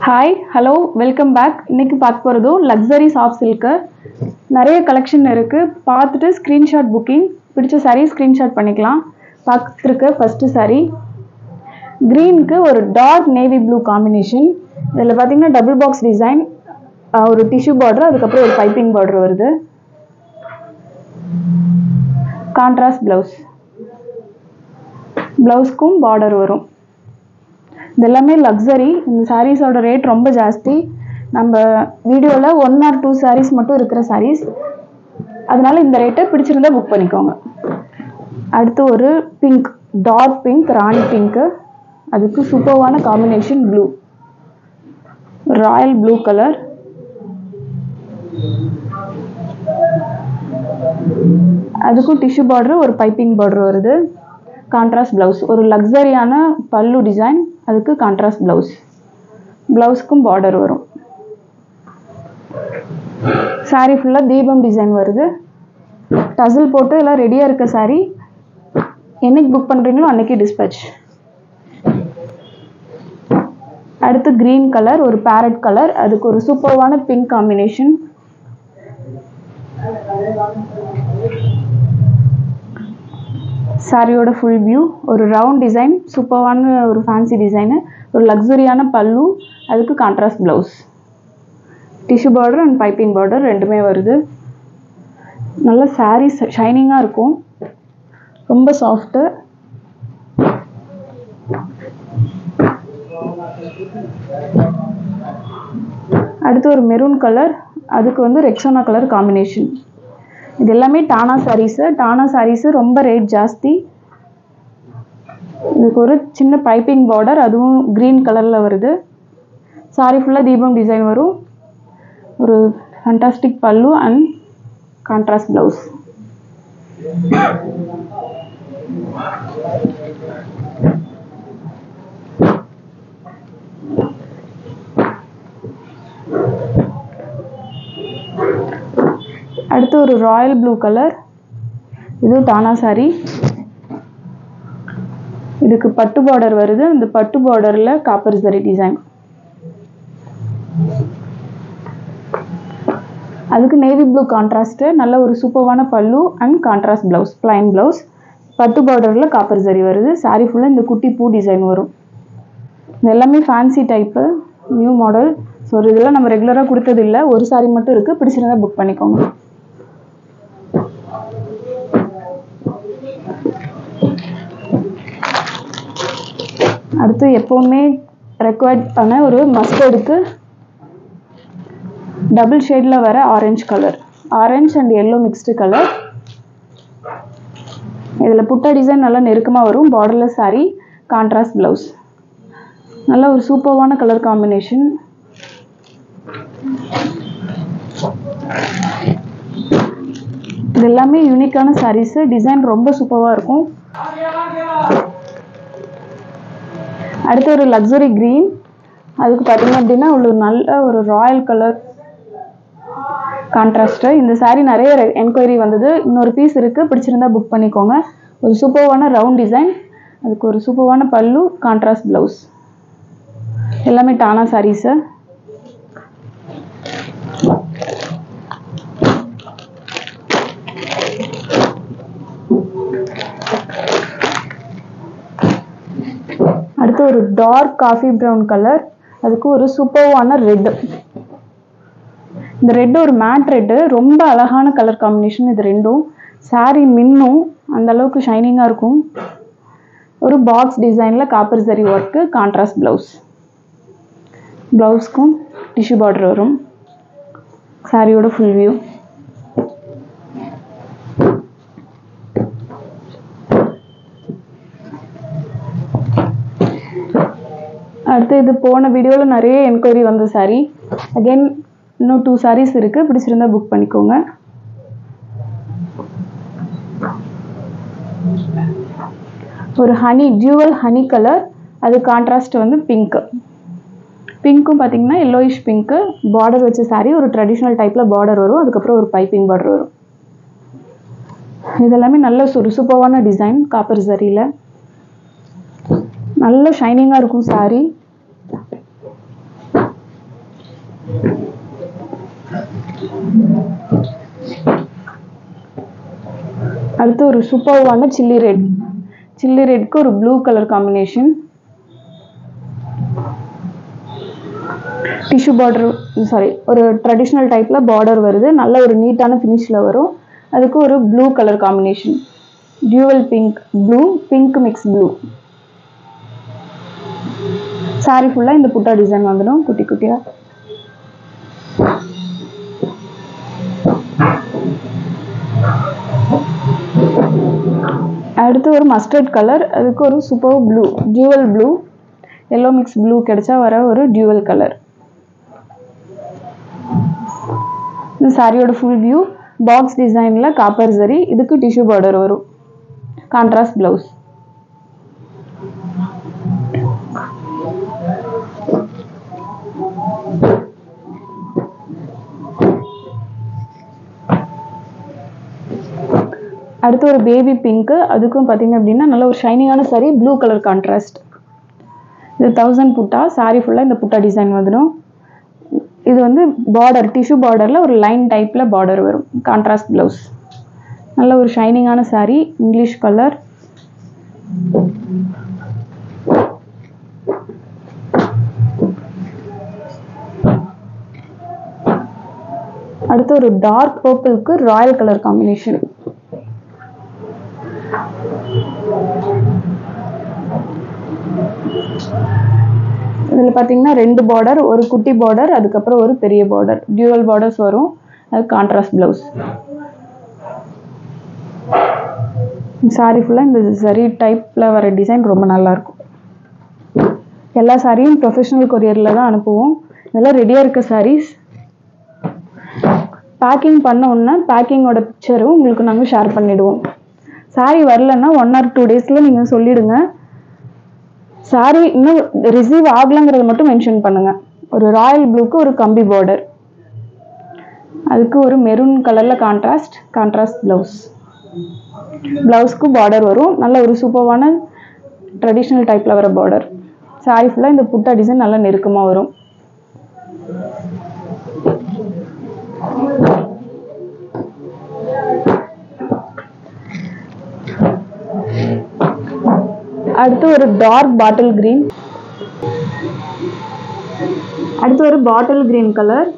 Hi hello welcome back. இன்னைக்கு பார்க்க போகிறதும் லக்ஸரி சாஃப்ட் சில்க்கு நிறைய கலெக்ஷன் இருக்குது. பார்த்துட்டு ஸ்க்ரீன்ஷாட் புக்கிங் பிடிச்ச சாரீ ஸ்க்ரீன்ஷாட் பண்ணிக்கலாம். பார்த்துருக்கு ஃபஸ்ட்டு சாரீ க்ரீனுக்கு ஒரு டார்க் நேவி ப்ளூ காம்பினேஷன். இதில் பார்த்தீங்கன்னா டபுள் பாக்ஸ் டிசைன், ஒரு டிஷ்யூ பார்டர், அதுக்கப்புறம் ஒரு பைப்பிங் பார்டர் வருது. கான்ட்ராஸ்ட் ப்ளவுஸ்க்கும் பார்டர் வரும். இது எல்லாமே லக்ஸரி. இந்த சாரீஸோட ரேட் ரொம்ப ஜாஸ்தி. நம்ம வீடியோவில் 1 or 2 சாரீஸ் மட்டும் இருக்கிற சாரீஸ், அதனால இந்த ரேட்டை பிடிச்சிருந்தா புக் பண்ணிக்கோங்க. அடுத்து ஒரு பிங்க், டார்க் பிங்க், ராணி பிங்க்கு, அதுக்கு சூப்பர்வான combination blue, royal blue colour. அதுக்கும் டிஷ்யூ பார்டர், ஒரு பைப்பிங் பார்டர் வருது. கான்ட்ராஸ்ட் ப்ளவுஸ், ஒரு லக்ஸரியான பல்லு டிசைன், அதுக்கு கான்ட்ராஸ்ட் ப்ளவுஸ்க்கும் பார்டர் வரும். சாரீ ஃபுல்லாக தீபம் டிசைன் வருது. டசில் போட்டு எல்லாம் ரெடியாக இருக்க சாரீ. என்னைக்கு புக் பண்ணுறீங்களோ அன்னைக்கு டிஸ்பேச். அடுத்து க்ரீன் கலர், ஒரு பேரட் கலர், அதுக்கு ஒரு சூப்பர்வான பிங்க் காம்பினேஷன். சாரியோட ஃபுல் வியூ, ஒரு ரவுண்ட் டிசைன், சூப்பர்வான ஒரு ஃபேன்சி டிசைனு, ஒரு லக்ஸரியான பல்லு, அதுக்கு contrast blouse, tissue border and piping border ரெண்டுமே வருது. நல்ல சாரீ ஷைனிங்காக இருக்கும், ரொம்ப சாஃப்ட்டு. அடுத்து ஒரு மெரூன் கலர், அதுக்கு வந்து ரெக்ஸோனா கலர் காம்பினேஷன். இது எல்லாமே டானா சாரீஸு. டானா சாரீஸு ரொம்ப ரேட் ஜாஸ்தி. இதுக்கு ஒரு சின்ன பைப்பிங் பார்டர், அதுவும் க்ரீன் கலரில் வருது. சாரீ ஃபுல்லாக தீபம் டிசைன் வரும். ஒரு ஃபண்டாஸ்டிக் பல்லு அண்ட் கான்ட்ராஸ்ட் ப்ளவுஸ். அடுத்து ஒரு ராயல் ப்ளூ கலர், இது டானா சாரி. இதுக்கு பட்டு பார்டர் வருது. இந்த பட்டு பார்டரில் காப்பர் ஜரி டிசைன். அதுக்கு நேவி ப்ளூ கான்ட்ராஸ்ட்டு, நல்ல ஒரு சூப்பர்வான பல்லு and contrast blouse, plain blouse. பட்டு பார்டரில் காப்பர் ஜரி வருது. சாரீ ஃபுல்லாக இந்த குட்டி பூ டிசைன் வரும். இது எல்லாமே fancy type, new model. So இதெல்லாம் நம்ம ரெகுலராக கொடுத்ததில்லை. ஒரு சாரீ மட்டும் இருக்குது. பிடிச்சிருந்தா புக் பண்ணிக்கோங்க. அடுத்து எப்போவுமே ரெக்வயர்ட் பண்ண ஒரு மஸ்டர்டுக்கு டபுள் ஷேடில் வர orange colour, orange and yellow mixed colour. இதில் புட்டா டிசைன் நல்லா நெருக்கமாக வரும். Borderless sari, contrast blouse. நல்ல ஒரு சூப்பர்வான கலர் காம்பினேஷன். இது எல்லாமே யூனிக்கான சாரீஸு. டிசைன் ரொம்ப சூப்பராக இருக்கும். அடுத்து ஒரு லக்ஸரி க்ரீன், அதுக்கு பார்த்தீங்க அப்படின்னா ஒரு நல்ல ஒரு ராயல் கலர் கான்ட்ராஸ்ட்டு. இந்த சாரீ நிறைய என்கொயரி வந்தது. இன்னொரு பீஸ் இருக்குது, பிடிச்சிருந்தா புக் பண்ணிக்கோங்க. ஒரு சூப்பர்வான ரவுண்ட் டிசைன், அதுக்கு ஒரு சூப்பர்வான பல்லு, கான்ட்ராஸ்ட் ப்ளவுஸ். எல்லாமே டானா சாரீஸு. அடுத்து ஒரு டார்க் காஃபி ப்ரௌன் கலர், அதுக்கு ஒரு சூப்பர்வான ரெட். இந்த ரெட் ஒரு மேட் ரெட்டு, ரொம்ப அழகான கலர் காம்பினேஷன். இது ரெண்டும் சாரீ மின்னும், அந்த அளவுக்கு ஷைனிங்காக இருக்கும். ஒரு பாக்ஸ் டிசைனில் காப்பர் ஜரி ஒர்க்கு, கான்ட்ராஸ்ட் ப்ளவுஸ்க்கும் டிஷ்யூ பார்டர் வரும். சாரியோட ஃபுல் வியூ. அடுத்து இது போன வீடியோவில் நிறைய என்கொயரி வந்த சாரீ. அகெயின் இன்னும் 2 சாரீஸ் இருக்குது. பிடிச்சிருந்தா புக் பண்ணிக்கோங்க. ஒரு ஜுவல் ஹனி கலர், அது கான்ட்ராஸ்ட் வந்து பிங்க்கு. பிங்க்கும் பார்த்தீங்கன்னா எல்லோயிஷ் பிங்க்கு. பார்டர் வச்ச சாரீ, ஒரு ட்ரெடிஷ்னல் டைப்பில் பார்டர் வரும். அதுக்கப்புறம் ஒரு பைப்பிங் பார்டர் வரும். இதெல்லாமே நல்ல ஒரு சூப்பர்வான டிசைன், காப்பர் ஜரியில் நல்ல ஷைனிங்காக இருக்கும் சாரீ. அடுத்து ஒரு சூப்பர்வான சில்லி ரெட்க்கு ஒரு blue colour combination. Tissue border, sorry, ஒரு ட்ரெடிஷ்னல் டைப்ல பார்டர் வருது. நல்ல ஒரு நீட்டான ஃபினிஷ்ல வரும். அதுக்கு ஒரு blue colour combination, dual pink mix blue. Sorry ஃபுல்லா இந்த புட்டா டிசைன் வந்துடும் குட்டி குட்டியா. அடுத்து ஒரு மஸ்டர்ட் கலர், அதுக்கு ஒரு super blue, dual blue, yellow mix blue கிடைச்சா வர ஒரு டியூவல் கலர். இந்த சாரியோட ஃபுல் வியூ பாக்ஸ் டிசைன்ல காப்பர் ஜரி. இதுக்கு டிஷ்யூ பார்டர் வரும். Contrast blouse. அடுத்து ஒரு பேபி பிங்க், அதுக்கும் பார்த்தீங்க அப்படின்னா நல்ல ஒரு ஷைனிங்கான சாரி, ப்ளூ கலர் கான்ட்ராஸ்ட். இது 1000 புட்டா. சாரி ஃபுல்லாக இந்த புட்டா டிசைன் வந்துடும். இது வந்து பார்டர், டிஷ்யூ பார்டரில் ஒரு லைன் டைப்பில் பார்டர் வரும். Contrast blouse. நல்ல ஒரு ஷைனிங்கான சாரி, இங்கிலீஷ் கலர். அடுத்து ஒரு டார்க் பர்பிளுக்கு ராயல் கலர் காம்பினேஷன். இதில் பார்த்தீங்கன்னா 2 பார்டர், ஒரு குட்டி பார்டர், அதுக்கப்புறம் ஒரு பெரிய பார்டர், டியூவல் பார்டர்ஸ் வரும். அது கான்ட்ராஸ்ட் பிளவுஸ். சாரி ஃபுல்லாக இந்த சரி டைப்பில் வர டிசைன் ரொம்ப நல்லாயிருக்கும். எல்லா சாரியும் ப்ரொஃபஷனல் கொரியரில் தான் அனுப்புவோம். இதெல்லாம் ரெடியாக இருக்க சாரீஸ். பேக்கிங் பண்ண உடனே பேக்கிங்கோட பிக்சரும் உங்களுக்கு நாங்கள் ஷேர் பண்ணிவிடுவோம். சாரி வரலன்னா 1 or 2 டேஸில் நீங்கள் சொல்லிவிடுங்க. சாரி இன்னும் ரிசீவ் ஆகலங்கிறத மட்டும் மென்ஷன் பண்ணுங்க. ஒரு ராயல் ப்ளூக்கு ஒரு கம்பி பார்டர், அதுக்கு ஒரு மெரூன் கலர்ல கான்ட்ராஸ்ட் பிளவுஸ். பிளவுஸ்க்கு பார்டர் வரும். நல்ல ஒரு சூப்பர்வான ட்ரெடிஷ்னல் டைப்ல வர பார்டர். சாரி ஃபுல்லா இந்த புட்டா டிசைன் நல்லா நெருக்கமா வரும். அடுத்து ஒரு டார்க் பாட்டில் கிரீன், அடுத்து ஒரு பாட்டில் கிரீன் கலர்,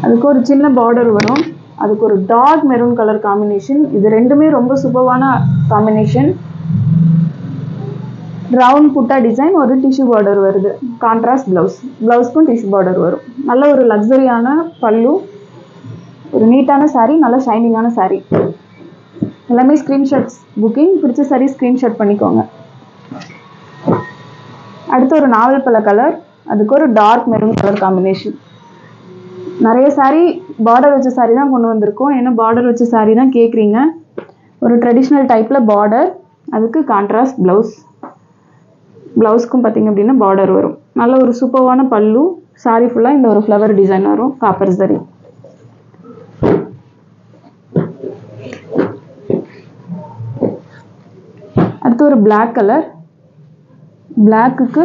அதுக்கு ஒரு சின்ன பார்டர் வரும். அதுக்கு ஒரு டார்க் மெரூன் கலர் காம்பினேஷன். இது ரெண்டுமே ரொம்ப சூப்பர்வான காம்பினேஷன். ரவுண்ட் புட்டா டிசைன், ஒரு டிஷ்யூ பார்டர் வருது. Contrast blouse. பிளவுஸ்க்கும் டிஷ்யூ பார்டர் வரும். நல்ல ஒரு லக்ஸரியான பல்லு, ஒரு நீட்டான சாரி, நல்ல ஷைனிங்கான சாரி. எல்லாமே ஸ்க்ரீன்ஷாட்ஸ் புக்கிங். பிடிச்ச சாரி ஸ்க்ரீன்ஷாட் பண்ணிக்கோங்க. அடுத்து ஒரு நாவல் பழ கலர், அதுக்கு ஒரு டார்க் மெரூன் கலர் காம்பினேஷன். நிறைய சாரி பார்டர் வச்ச சாரி தான் கொண்டு வந்திருக்கோம். ஏன்னா பார்டர் வச்ச சாரி தான் கேட்குறீங்க. ஒரு ட்ரெடிஷ்னல் டைப்பில் பார்டர், அதுக்கு கான்ட்ராஸ்ட் ப்ளவுஸ். ப்ளவுஸ்க்கும் பார்த்தீங்க அப்படின்னா பார்டர் வரும். நல்ல ஒரு சூப்பர்வான பல்லு. சாரி ஃபுல்லாக இந்த ஒரு ஃப்ளவர் டிசைன் வரும், காப்பர் சரி. அடுத்து ஒரு பிளாக் கலர், பிளாக்குக்கு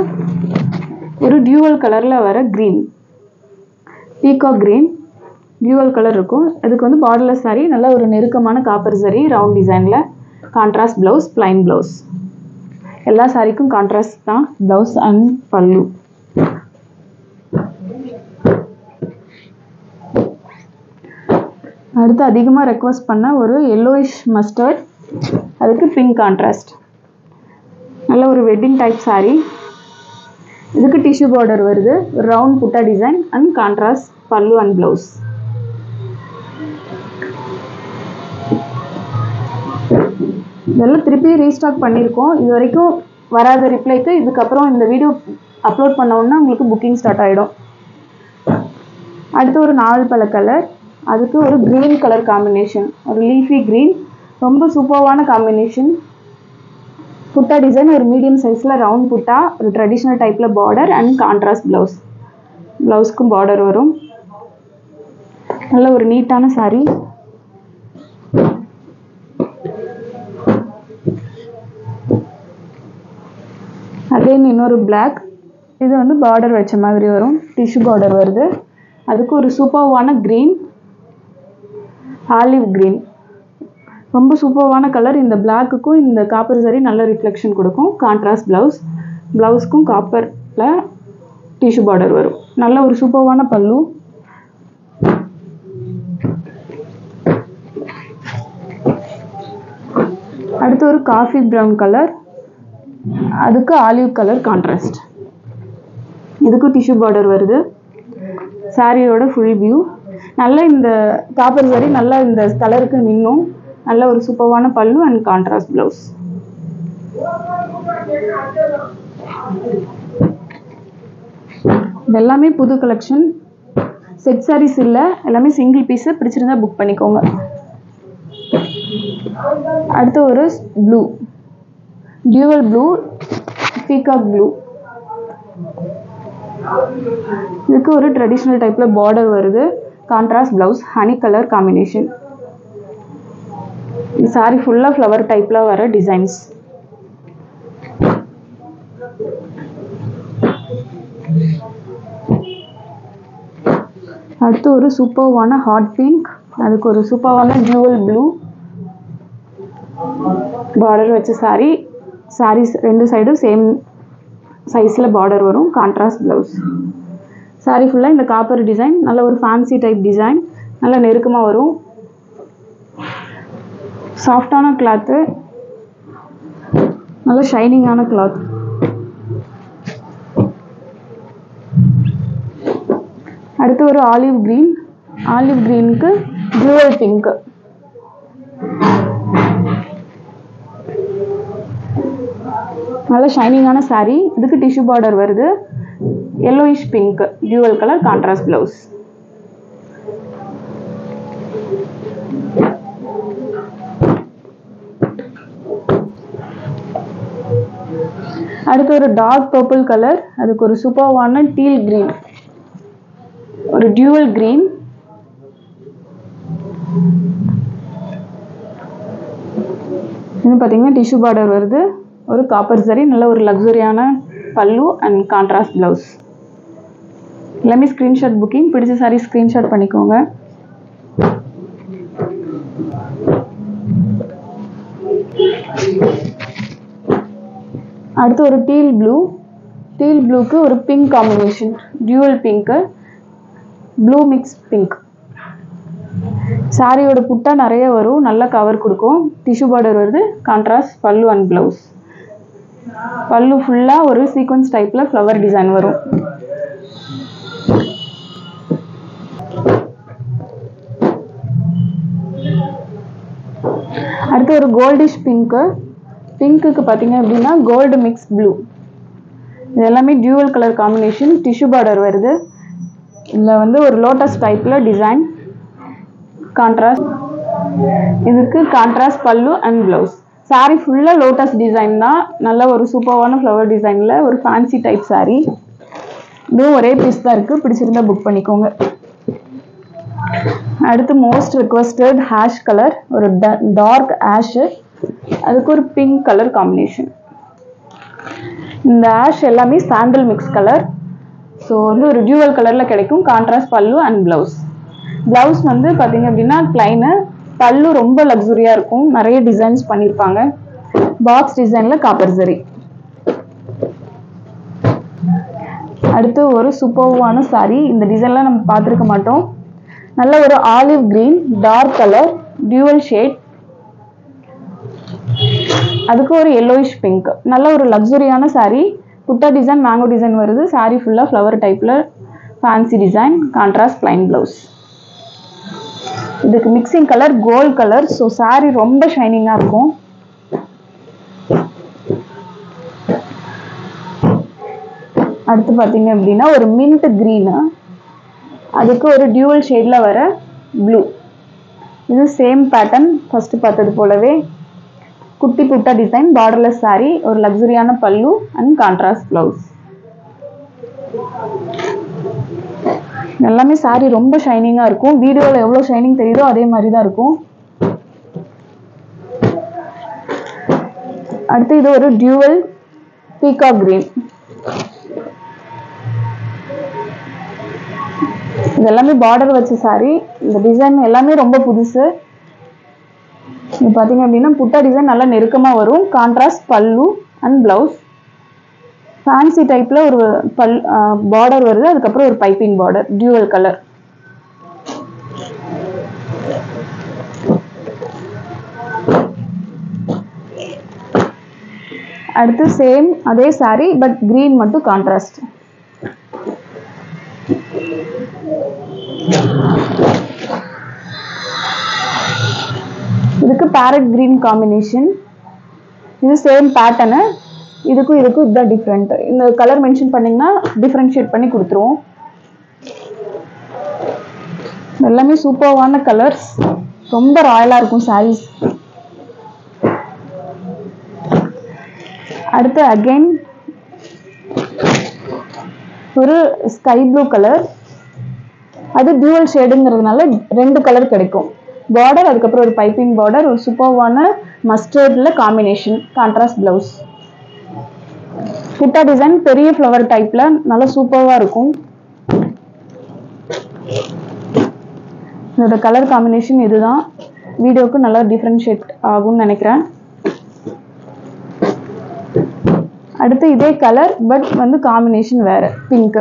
ஒரு டியூவல் கலரில் வர green, peacock green dual colour இருக்கும். அதுக்கு வந்து பார்டர்லெஸ் சாரி, நல்ல ஒரு நெருக்கமான காப்பர் சரி, ரவுண்ட் டிசைனில். Contrast blouse, plain blouse. எல்லா சாரிக்கும் கான்ட்ராஸ்ட் தான் ப்ளவுஸ் அண்ட் பல்லு. அடுத்து அதிகமாக ரெக்வஸ்ட் பண்ண ஒரு எல்லோயிஷ் மஸ்டர்ட், அதுக்கு பிங்க் கான்ட்ராஸ்ட். நல்ல ஒரு வெட்டிங் டைப் சாரி. இதுக்கு டிஷ்யூ பார்டர் வருது. ரவுண்ட் புட்டா டிசைன் அண்ட் கான்ட்ராஸ்ட் பல்லு அண்ட் ப்ளவுஸ். இதெல்லாம் திருப்பி ரீஸ்டாக் பண்ணியிருக்கோம். இது வரைக்கும் வராத ரிப்ளைக்கு இதுக்கப்புறம் இந்த வீடியோ அப்லோட் பண்ணோன்னா உங்களுக்கு புக்கிங் ஸ்டார்ட் ஆகிடும். அடுத்து ஒரு நாவல் பழ கலர், அதுக்கு ஒரு க்ரீன் கலர் காம்பினேஷன், ஒரு லீஃபி க்ரீன். ரொம்ப சூப்பர்வான காம்பினேஷன். புட்டா டிசைன் ஒரு மீடியம் சைஸில் ரவுண்ட் புட்டா, ஒரு ட்ரெடிஷ்னல் டைப்பில் பார்டர் அண்ட் கான்ட்ராஸ்ட் ப்ளவுஸ். ப்ளவுஸ்க்கும் பார்டர் வரும். நல்ல ஒரு நீட்டான சாரி. அகைன் இன்னொரு பிளாக். இது வந்து பார்டர் வச்ச மாதிரி வரும். டிஷ்யூ பார்டர் வருது. அதுக்கு ஒரு சூப்பர்வான க்ரீன், ஆலிவ் க்ரீன், ரொம்ப சூப்பர்வான கலர். இந்த பிளாக்குக்கும் இந்த காப்பர் சரி நல்ல ரிஃப்ளெக்ஷன் கொடுக்கும். கான்ட்ராஸ்ட் ப்ளவுஸ், ப்ளவுஸ்க்கும் காப்பரில் டிஷ்யூ பார்டர் வரும். நல்ல ஒரு சூப்பர்வான பல்லு. அடுத்து ஒரு காஃபி ப்ரௌன் கலர், அதுக்கு ஆலிவ் கலர் கான்ட்ராஸ்ட். இதுக்கும் டிஷ்யூ பார்டர் வருது. சாரியோட ஃபுல் வியூ. நல்ல இந்த காப்பர் சரி நல்லா இந்த கலருக்கு நின்னும். நல்ல ஒரு சூப்பர்வான பல்லு அண்ட் கான்ட்ராஸ்ட் ப்ளவுஸ். இது எல்லாமே புது கலெக்ஷன். செட் சாரீஸ் இல்லை, எல்லாமே சிங்கிள் பீஸு. பிடிச்சிருந்தா புக் பண்ணிக்கோங்க. அடுத்து ஒரு blue, dual blue, peacock blue. இதுக்கு ஒரு ட்ரெடிஷ்னல் டைப்பில் பார்டர் வருது. Contrast blouse, honey colour combination. இந்த சாரி ஃபுல்லாக ஃப்ளவர் டைப்பில் வர டிசைன்ஸ். அடுத்து ஒரு சூப்பர்வான ஹாட் பிங்க், அதுக்கு ஒரு சூப்பர்வான டியூவல் ப்ளூ பார்டர் வச்ச சாரி. சாரீஸ் ரெண்டு சைடும் சேம் சைஸில் பார்டர் வரும். Contrast blouse. சாரி ஃபுல்லாக இந்த காப்பர் டிசைன், நல்ல ஒரு ஃபேன்சி டைப் டிசைன், நல்ல நெருக்கமாக வரும். சாஃப்டான கிளாத்து, நல்ல ஷைனிங்கான கிளாத். அடுத்து ஒரு ஆலிவ் க்ரீன், ஆலிவ் க்ரீனுக்கு டியூவல் பிங்க். நல்ல ஷைனிங்கான சாரி. இதுக்கு டிஷ்யூ பார்டர் வருது. yellowish pink, dual colour, contrast blouse. அடுத்து ஒரு டார்க் பர்பிள் கலர், அதுக்கு ஒரு சூப்பர்வான டீல் கிரீன், ஒரு டியூவல் கிரீன். இது பார்த்தீங்கன்னா டிஷ்யூ பார்டர் வருது. ஒரு காப்பர் சரி, நல்ல ஒரு லக்ஸரியான பல்லு அண்ட் கான்ட்ராஸ்ட் ப்ளவுஸ். எல்லாமே ஸ்க்ரீன்ஷாட் புக்கிங். பிடிச்ச சாரி ஸ்க்ரீன்ஷாட் பண்ணிக்கோங்க. அடுத்து ஒரு டீல் ப்ளூ, டீல் ப்ளூக்கு ஒரு pink combination, dual pink, blue mix pink. சாரியோட புட்டா நிறைய வரும், நல்ல கவர் கொடுக்கும். டிஷ்யூ பார்டர் வருது. கான்ட்ராஸ்ட் பல்லு அண்ட் ப்ளவுஸ். பல்லு ஃபுல்லாக ஒரு சீக்வன்ஸ் டைப்பில் ஃப்ளவர் டிசைன் வரும். அடுத்து ஒரு கோல்டிஷ் பிங்க்கு, பிங்க்குக்கு பார்த்தீங்க அப்படின்னா கோல்டு மிக்ஸ் ப்ளூ. இது எல்லாமே dual colour combination. Tissue border வருது. இதில் வந்து ஒரு லோட்டஸ் டைப்பில் டிசைன். கான்ட்ராஸ்ட், இதுக்கு கான்ட்ராஸ்ட் பல்லு அண்ட் ப்ளவுஸ். சாரி ஃபுல்லாக லோட்டஸ் டிசைன் தான். நல்ல ஒரு சூப்பர்வான ஃப்ளவர் டிசைனில் ஒரு ஃபேன்சி டைப் சாரி. இதுவும் ஒரே பீஸ் தான் இருக்குது. பிடிச்சிருந்தா புக் பண்ணிக்கோங்க. அடுத்து மோஸ்ட் ரிக்வஸ்டட் ஹேஷ் கலர், ஒரு டார்க் ஆஷு, அதுக்கு ஒரு பிங்க் கலர் காம்பினேஷன். இந்த ஆஷ் எல்லாமே சாண்டல் மிக்ஸ் கலர். ஸோ வந்து ஒரு டியூவல் கலரில் கிடைக்கும். கான்ட்ராஸ்ட் பல்லு அண்ட் ப்ளவுஸ். ப்ளவுஸ் வந்து பார்த்தீங்க அப்படின்னா ப்ளைனு, பல்லு ரொம்ப லக்ஸுரியாக இருக்கும். நிறைய டிசைன்ஸ் பண்ணியிருப்பாங்க. பாக்ஸ் டிசைனில் காப்பர் சரி. அடுத்து ஒரு சூப்பர்வான சாரி. இந்த டிசைன்லாம் நம்ம பார்த்துருக்க மாட்டோம். நல்ல ஒரு olive green, dark colour, dual shade, அதுக்கு ஒரு yellowish பிங்க். நல்ல ஒரு லக்ஸுரியான சாரி. புட்டா டிசைன், மேங்கோ டிசைன் வருது. சாரி ஃபுல்லாக ஃப்ளவர் டைப்பில் fancy design. Contrast plain blouse. இதுக்கு mixing colour gold colour. So sari ரொம்ப ஷைனிங்காக இருக்கும். அடுத்து பார்த்தீங்க அப்படின்னா ஒரு மின்ட் க்ரீனு, அதுக்கு ஒரு டியூவல் ஷேடில் வர ப்ளூ. இது சேம் பேட்டர்ன் ஃபஸ்ட்டு பார்த்தது போலவே. குட்டி புட்டா டிசைன், பார்டர்லெஸ் சாரி, ஒரு லக்ஸுரியான பல்லு அண்ட் கான்ட்ராஸ்ட் ப்ளவுஸ். எல்லாமே சாரி ரொம்ப ஷைனிங்காக இருக்கும். வீடியோவில் எவ்வளோ ஷைனிங் தெரியுதோ அதே மாதிரி தான் இருக்கும். அடுத்து இது ஒரு டியூவல் பீகாக் கிரீன். இது எல்லாமே பார்டர் வச்ச saree. இந்த டிசைன் எல்லாமே ரொம்ப புதுசு. இது பாத்தீங்க அப்படின்னா புட்டா டிசைன் நல்லா நெருக்கமா வரும். கான்ட்ராஸ்ட் பல்லு அண்ட் பிளவுஸ். ஃபேன்சி டைப்ல ஒரு பார்டர் வருது. அதுக்கப்புறம் ஒரு பைப்பிங் பார்டர் டியூவல் கலர். அடுத்து சேம் அதே saree பட் green மட்டும் கான்ட்ராஸ்ட். இதுக்கு பேரட் கிரீன் காம்பினேஷன். இது சேம் பேட்டர்னு. இதுக்கும் இதுதான் டிஃப்ரெண்ட். இந்த கலர் மென்ஷன் பண்ணீங்கன்னா டிஃபரன்ஷியேட் பண்ணி கொடுத்துருவோம். எல்லாமே சூப்பர்வான கலர்ஸ். ரொம்ப ராயலா இருக்கும் சாரீஸ். அடுத்து அகைன் ஒரு ஸ்கை ப்ளூ கலர். அது டியூவல் ஷேடுங்கிறதுனால ரெண்டு கலர் கிடைக்கும். பார்டர் அதுக்கப்புறம் ஒரு பைப்பிங் பார்டர். ஒரு சூப்பர்வான மஸ்டர்ட்ல காம்பினேஷன். Contrast blouse. புட்டா டிசைன் பெரிய ஃப்ளவர் டைப்ல நல்லா சூப்பர்வா இருக்கும். இதோட கலர் காம்பினேஷன் இதுதான். வீடியோக்கு நல்லா டிஃபரன்ஷியேட் ஆகும்னு நினைக்கிறேன். அடுத்து இதே கலர் பட் வந்து காம்பினேஷன் வேற. பிங்க்.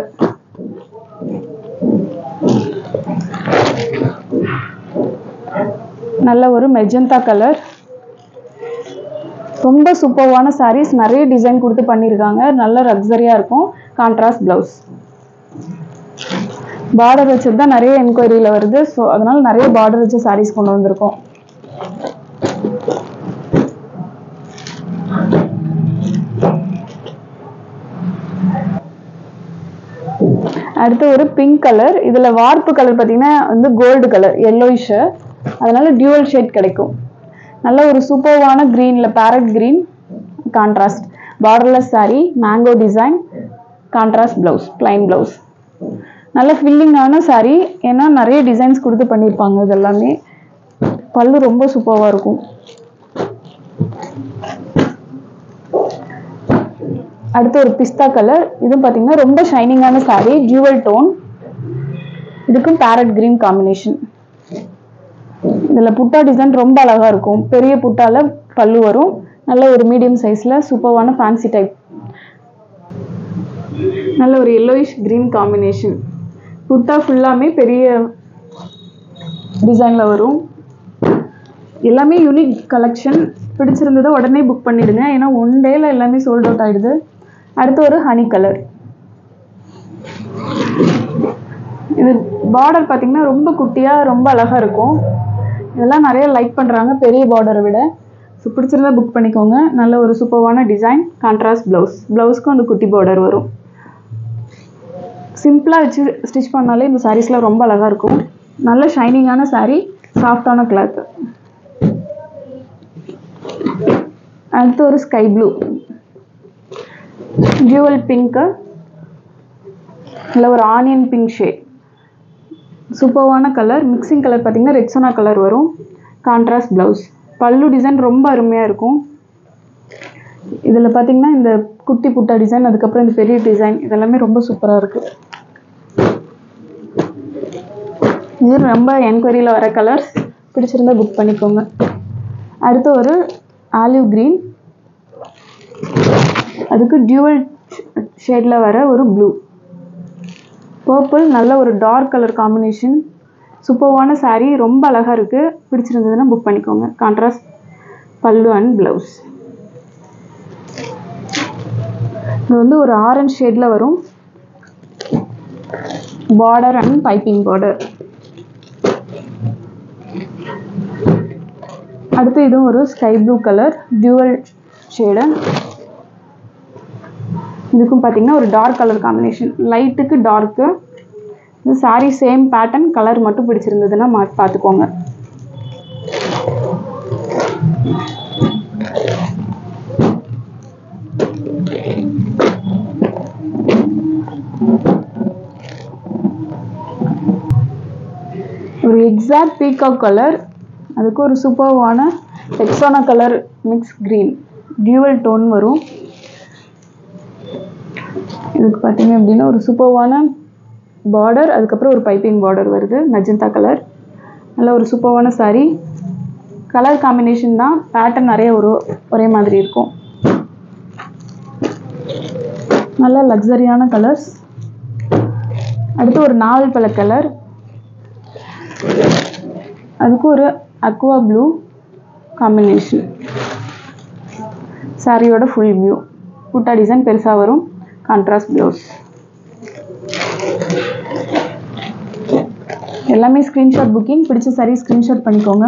நல்ல ஒரு மெஜந்தா கலர். ரொம்ப சூப்பர்வான சாரீஸ். நிறைய டிசைன் கொடுத்து பண்ணியிருக்காங்க. நல்ல லக்ஸரியா இருக்கும். Contrast blouse. பார்டர் வச்சது தான் நிறைய என்கொயரியில வருது. ஸோ அதனால நிறைய பார்டர் வச்ச சாரீஸ் கொண்டு வந்திருக்கோம். அடுத்து ஒரு பிங்க் கலர். இதுல வார்ப்பு கலர் பாத்தீங்கன்னா வந்து கோல்டு கலர் yellowish. அதனால டியூவல் ஷேட் கிடைக்கும். நல்ல ஒரு சூப்பர்வான கிரீன்ல parrot green contrast. Borderless saree. Mango design. Contrast blouse. Plain blouse. நல்ல ஃபில்லிங்கான saree. ஏன்னா நிறைய டிசைன்ஸ் கொடுத்து பண்ணியிருப்பாங்க. இது எல்லாமே பல்லு ரொம்ப சூப்பர்வா இருக்கும். அடுத்து ஒரு பிஸ்தா கலர். இதுவும் பாத்தீங்கன்னா ரொம்ப ஷைனிங்கான saree. Dual tone. இதுக்கும் பேரட் கிரீன் காம்பினேஷன். இதுல புட்டா டிசைன் ரொம்ப அழகா இருக்கும். பெரிய புட்டால பல்லு வரும். நல்ல ஒரு மீடியம் சைஸ்ல சூப்பர்வான ஃபேன்சி டைப். நல்ல ஒரு yellowish கிரீன் காம்பினேஷன். புட்டா ஃபுல்லாமே பெரிய டிசைன்ல வரும். எல்லாமே யூனிக் கலெக்ஷன். பிடிச்சிருந்ததை உடனே புக் பண்ணிடுங்க. ஏன்னா ஒன் டேல எல்லாமே சோல்ட் அவுட் ஆயிடுது. அடுத்து ஒரு ஹனி கலர். இது பார்டர் பாத்தீங்கன்னா ரொம்ப குட்டியா ரொம்ப அழகா இருக்கும். இதெல்லாம் நிறைய லைக் பண்றாங்க பெரிய பார்டரை விட. ஸோ பிடிச்சிருந்தா புக் பண்ணிக்கோங்க. நல்ல ஒரு சூப்பர்வான டிசைன். Contrast blouse. பிளவுஸ்க்கும் அந்த குட்டி பார்டர் வரும். சிம்பிளா வச்சு ஸ்டிச் பண்ணாலே இந்த சாரீஸ்லாம் ரொம்ப அழகா இருக்கும். நல்ல ஷைனிங்கான saree. சாஃப்டான கிளாத். அடுத்து ஒரு ஸ்கை ப்ளூ. Dual pink. இல்லை ஒரு ஆனியன் பிங்க் ஷேட். சூப்பர்வான கலர். மிக்சிங் கலர் பார்த்தீங்கன்னா ரெக்ஸோனா கலர் வரும். Contrast blouse. பல்லு டிசைன் ரொம்ப அருமையா இருக்கும். இதில் பார்த்தீங்கன்னா இந்த குட்டி புட்டா டிசைன் அதுக்கப்புறம் இந்த பெரிய டிசைன் இதெல்லாமே ரொம்ப சூப்பராக இருக்கு. இது ரொம்ப என்கொயரியில் வர கலர்ஸ். பிடிச்சிருந்தா புக் பண்ணிக்கோங்க. அடுத்து ஒரு ஆலிவ் கிரீன். அதுக்கு டியூவல் ஷேட்ல வர ஒரு ப்ளூ. பர்பிள். நல்ல ஒரு டார்க் கலர் காம்பினேஷன். சூப்பர்வான saree. ரொம்ப அழகா இருக்கு. பிடிச்சிருந்ததுன்னா புக் பண்ணிக்கோங்க. கான்ட்ராஸ்ட் பல்லு அண்ட் பிளவுஸ். இது வந்து ஒரு ஆரஞ்சு ஷேட்ல வரும். Border and piping border. அடுத்து இதுவும் ஒரு sky blue colour. Dual shade. இதுக்கும் பார்த்தீங்கன்னா ஒரு டார்க் கலர் காம்பினேஷன். லைட்டுக்கு டார்க்கு. இந்த saree சேம் பேட்டர்ன். கலர் மட்டும் பிடிச்சிருந்ததுன்னா பார்த்துக்கோங்க. ஒரு எக்ஸாக்ட் பீகாக் கலர். அதுக்கு ஒரு சூப்பர்வான Rexona colour mix green. Dual tone வரும். இதுக்கு பார்த்தீங்க அப்படின்னா ஒரு சூப்பர்வான பார்டர், அதுக்கப்புறம் ஒரு பைப்பிங் பார்டர் வருது மெஜந்தா கலர். நல்ல ஒரு சூப்பரான saree. கலர் காம்பினேஷன் தான், பேட்டர்ன் நிறைய ஒரே மாதிரி இருக்கும். நல்ல லக்ஸரியான கலர்ஸ். அடுத்து ஒரு நாவல் பழ கலர், அதுக்கு ஒரு அக்வா ப்ளூ காம்பினேஷன். சாரியோட ஃபுல் வியூ. புட்டா டிசைன் பெருசாக வரும், கான்ட்ராஸ்ட் ப்ளவுஸ். எல்லாமே ஸ்க்ரீன்ஷாட் புக்கிங். பிடிச்ச சாரி ஸ்க்ரீன்ஷாட் பண்ணிக்கோங்க.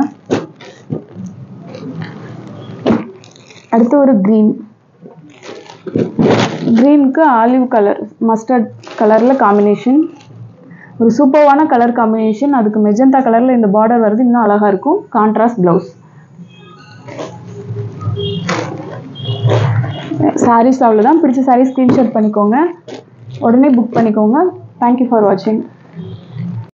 அடுத்து ஒரு க்ரீனுக்கு ஆலிவ் கலர், மஸ்டர்ட் கலரில் காம்பினேஷன். ஒரு சூப்பரான கலர் காம்பினேஷன். அதுக்கு மெஜந்தா கலரில் இந்த பார்டர் வருது, இன்னும் அழகாக இருக்கும். Contrast blouse. சாரீஸ் அவ்வளோதான். பிடிச்ச சாரீ ஸ்க்ரீன்ஷாட் பண்ணிக்கோங்க, உடனே புக் பண்ணிக்கோங்க. தேங்க்யூ ஃபார் வாட்சிங்.